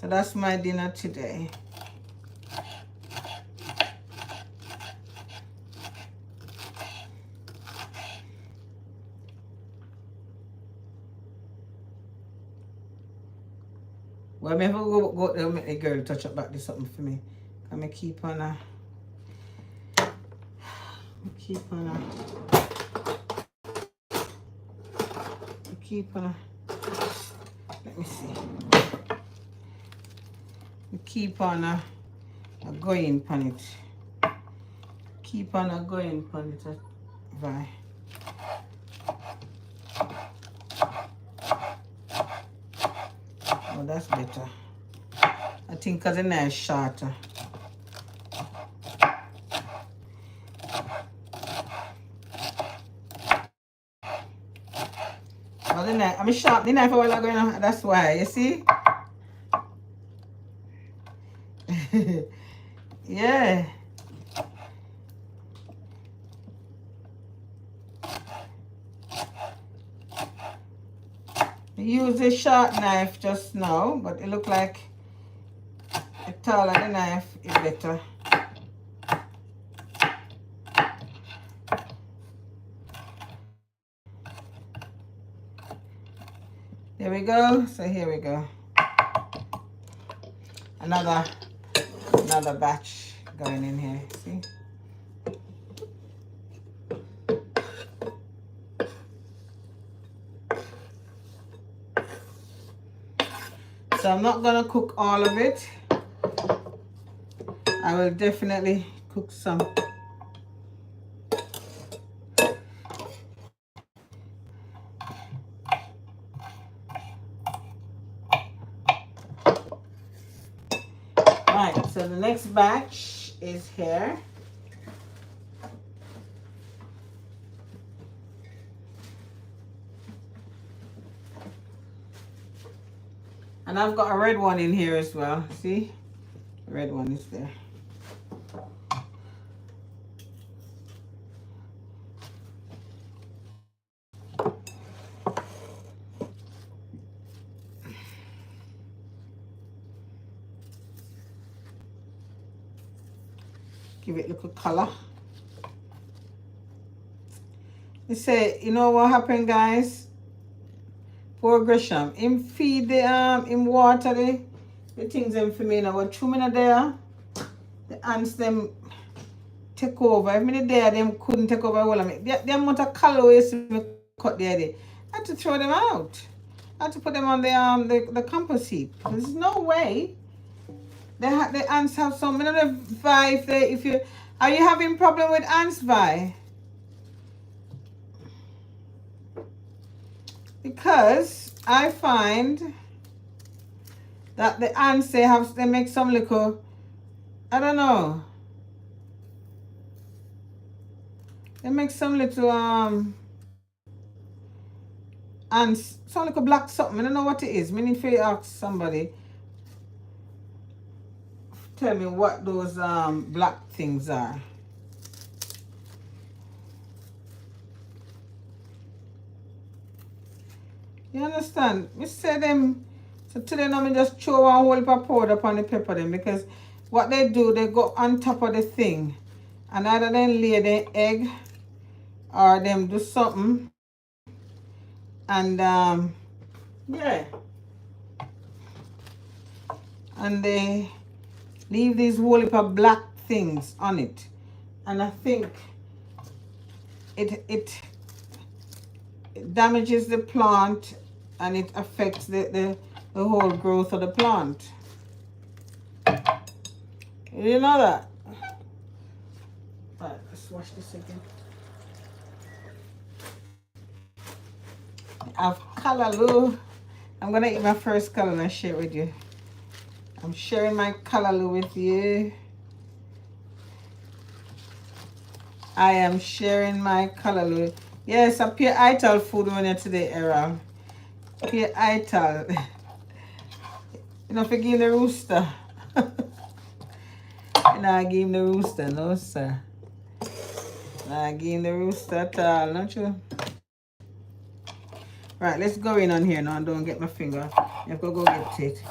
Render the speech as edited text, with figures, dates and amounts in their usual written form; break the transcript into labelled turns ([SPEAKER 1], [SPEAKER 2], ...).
[SPEAKER 1] So that's my dinner today. Well, I never go there, make the girl touch up back this something for me. I'm gonna keep on keep on let me see. Keep on going on it. Keep on going on it. Right. Oh, that's better. I think because the knife shorter. Oh, the knife. I'm sharp. The knife while I'm going on. That's why. You see? Yeah. I used a sharp knife just now, but it looked like a taller the knife is better. There we go. So here we go. Another batch going in here. See? So I'm not gonna cook all of it. I will definitely cook some. Right, so the next batch is here. And I've got a red one in here as well. See? The red one is there. Give it a little color. They say, you know what happened, guys? Poor Gresham. Him feed the him water the things them for me now. But 2 minutes there, the ants them take over. If me there, them couldn't take over all of me. The amount of calories me cut there, I had to throw them out. I had to put them on the compost heap. There's no way. The ants have some. I don't know if you are you having problem with ants, Vi? Because I find that the ants they make some little, I don't know. They make some little ants, some little black something. I don't know what it is. I need to ask somebody. Tell me what those black things are. You understand? Me say them. So today now me just throw one whole heap of powder upon the pepper them, because what they do, they go on top of the thing and either then lay the egg or them do something, and yeah, and they leave these whole heap of black things on it, and I think it damages the plant and it affects the whole growth of the plant. You know that? Right, let's wash this again. I have Calaloo. I'm gonna eat my first Calaloo and share it with you. I'm sharing my Calaloo with you. I am sharing my Calaloo. Yes, I pure ital food on it today, Era. Pure ital. You know, forgive the rooster. I give him the rooster, no sir. I give him the rooster at all, not you? Right, let's go in on here now and don't get my finger. You have to go get it.